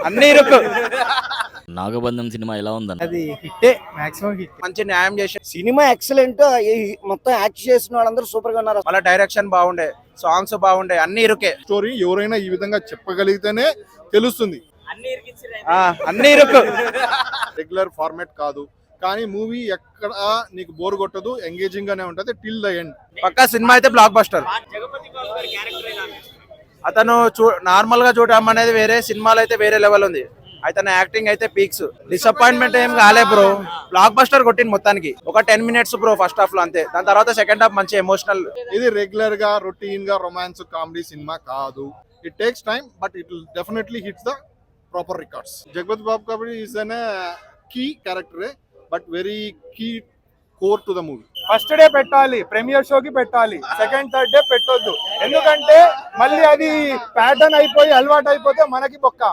అన్ని ఇరుకు. నాగబంధం సినిమా ఎలా ఉందన్న? అది హిట్టే, మాక్సిమం హిట్. మంచి న్యాయం చేసి సినిమా ఎక్సలెంట్. మొత్తం యాక్ట్ చేసిన వాళ్ళందరూ సూపర్ గా ఉన్నారు. వాళ్ళ డైరెక్షన్ బాగుండే, సాంగ్స్ బాగుండే, అన్ని ఇరుకే. స్టోరీ ఎవరైనా ఈ విధంగా చెప్పగలిగితేనే తెలుస్తుంది. అన్ని ఇరుకు. రెగ్యులర్ ఫార్మాట్ కాదు, కానీ మూవీ ఎక్కడ నీకు బోర్ కొట్టదు, ఎంగేజింగ్ గానే ఉంటది టిల్ ద ఎండ్. పక్కా సినిమా అయితే బ్లాక్ బస్టర్. అతను నార్మల్ గా చూడడం అనేది వేరే, సినిమాలో అయితే వేరే లెవెల్ ఉంది. అతని యాక్టింగ్ అయితే పీక్స్. డిసప్పాయింట్మెంట్ ఏం కాలే బ్రో, బ్లాక్ బస్టర్ కొట్టింది మొత్తానికి. ఒక 10 minutes బ్రో ఫస్ట్ హాఫ్ లో అంతే. దాని తర్వాత సెకండ్ హాఫ్ మంచి ఎమోషనల్. ఇది రెగ్యులర్ గా రొటీన్ గా రొమాన్స్ కామెడీ సినిమా కాదు. It takes time but it will definitely hits the proper records. Jagapathi Babu kabaddi is an key character but very key core to the movie. First day పెట్టాలి, premiere షోకి పెట్టాలి. Second third day పెట్టొద్దు, ఎందుకంటే మళ్ళీ అది pattern అయిపోయి అలవాటు అయిపోతే మనకి బొక్క.